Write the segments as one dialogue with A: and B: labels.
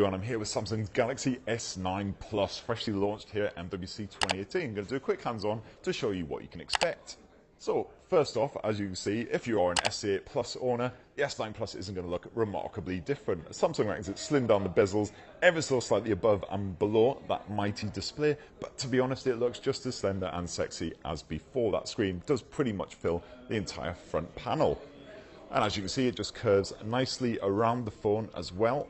A: And I'm here with Samsung's Galaxy S9 Plus, freshly launched here at MWC 2018. I'm going to do a quick hands-on to show you what you can expect. So, first off, as you can see, if you are an S8 Plus owner, the S9 Plus isn't going to look remarkably different. Samsung reckons it's slimmed down the bezels ever so slightly above and below that mighty display, but to be honest, it looks just as slender and sexy as before. That screen does pretty much fill the entire front panel. And as you can see, it just curves nicely around the phone as well,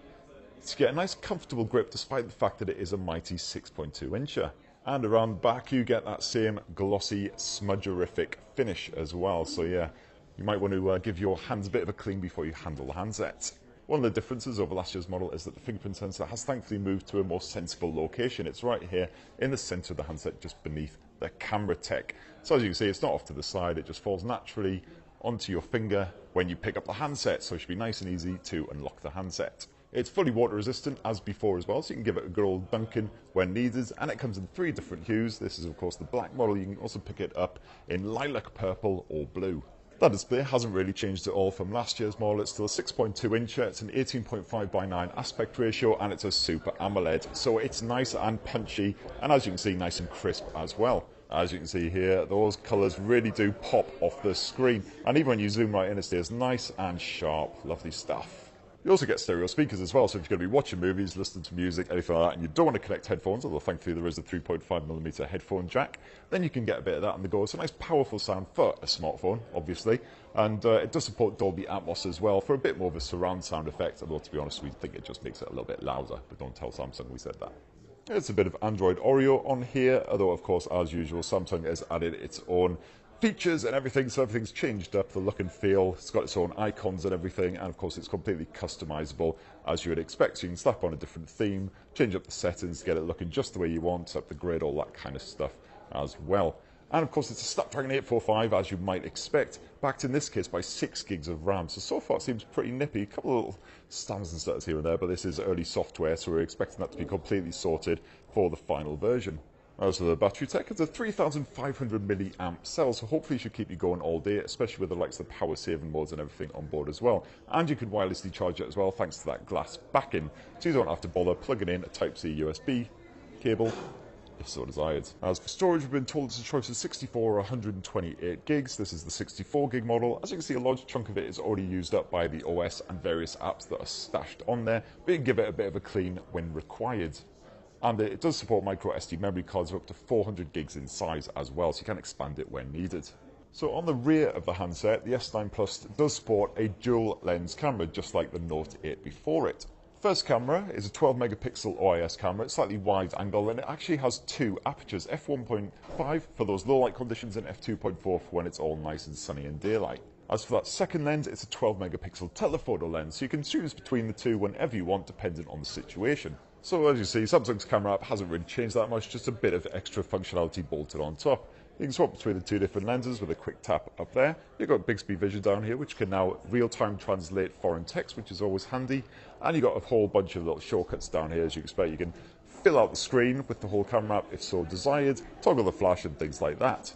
A: to get a nice comfortable grip despite the fact that it is a mighty 6.2 incher. And around the back you get that same glossy, smudgerific finish as well. So yeah, you might want to give your hands a bit of a clean before you handle the handset. One of the differences over last year's model is that the fingerprint sensor has thankfully moved to a more sensible location. It's right here in the centre of the handset, just beneath the camera tech. So as you can see, it's not off to the side, it just falls naturally onto your finger when you pick up the handset, so it should be nice and easy to unlock the handset. It's fully water resistant as before as well, so you can give it a good old dunking when needed, and it comes in 3 different hues. This is of course the black model. You can also pick it up in lilac purple or blue. That display hasn't really changed at all from last year's model. It's still a 6.2 incher, it's an 18.5:9 aspect ratio, and it's a Super AMOLED, so it's nice and punchy, and as you can see, nice and crisp as well. As you can see here, those colours really do pop off the screen, and even when you zoom right in, it stays nice and sharp. Lovely stuff. You also get stereo speakers as well, so if you're going to be watching movies, listening to music, anything like that, and you don't want to connect headphones, although thankfully there is a 3.5mm headphone jack, then you can get a bit of that on the go. It's a nice powerful sound for a smartphone, obviously, and it does support Dolby Atmos as well for a bit more of a surround sound effect, although to be honest, we think it just makes it a little bit louder, but don't tell Samsung we said that. It's a bit of Android Oreo on here, although of course, as usual, Samsung has added its own features and everything, so everything's changed up, the look and feel. It's got its own icons and everything, and of course it's completely customizable as you would expect. So you can slap on a different theme, change up the settings to get it looking just the way you want, up the grid, all that kind of stuff as well. And of course it's a Snapdragon 845, as you might expect, backed in this case by 6 gigs of RAM. So far it seems pretty nippy. A couple of little stands and stutters here and there, but this is early software, so we're expecting that to be completely sorted for the final version. As for the battery tech, it's a 3500 milliamp cell, so hopefully it should keep you going all day, especially with the likes of the power saving modes and everything on board as well. And you can wirelessly charge it as well, thanks to that glass backing, so you don't have to bother plugging in a Type-C USB cable, if so desired. As for storage, we've been told it's a choice of 64 or 128 gigs. This is the 64 gig model. As you can see, a large chunk of it is already used up by the OS and various apps that are stashed on there, but you can give it a bit of a clean when required. And it does support micro SD memory cards of up to 400 gigs in size as well, so you can expand it when needed. So on the rear of the handset, the S9 Plus does sport a dual lens camera, just like the Note 8 before it. First camera is a 12 megapixel OIS camera. It's slightly wide angle, and it actually has 2 apertures, f1.5 for those low light conditions and f2.4 for when it's all nice and sunny in daylight. As for that second lens, it's a 12 megapixel telephoto lens, so you can choose between the two whenever you want, depending on the situation. So as you see, Samsung's camera app hasn't really changed that much, just a bit of extra functionality bolted on top. You can swap between the 2 different lenses with a quick tap up there. You've got Bixby Vision down here, which can now real-time translate foreign text, which is always handy. And you've got a whole bunch of little shortcuts down here, as you expect. You can fill out the screen with the whole camera app if so desired, toggle the flash and things like that.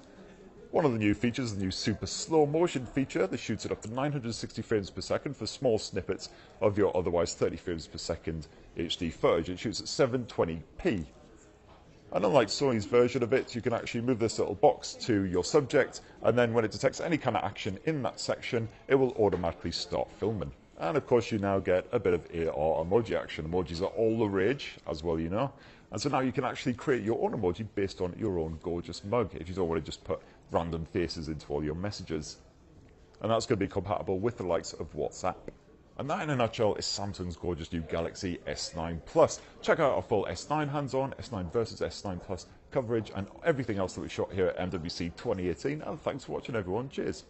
A: One of the new features is the new super slow motion feature that shoots it up to 960 frames per second for small snippets of your otherwise 30 frames per second HD footage. It shoots at 720p. And unlike Sony's version of it, you can actually move this little box to your subject, and then when it detects any kind of action in that section, it will automatically start filming. And of course you now get a bit of AR emoji action. Emojis are all the rage, as well you know. And so now you can actually create your own emoji based on your own gorgeous mug, if you don't want to just put random faces into all your messages. And that's going to be compatible with the likes of WhatsApp. And that in a nutshell is Samsung's gorgeous new Galaxy S9 Plus. Check out our full S9 hands-on, S9 versus S9 Plus coverage and everything else that we shot here at MWC 2018. And thanks for watching everyone. Cheers.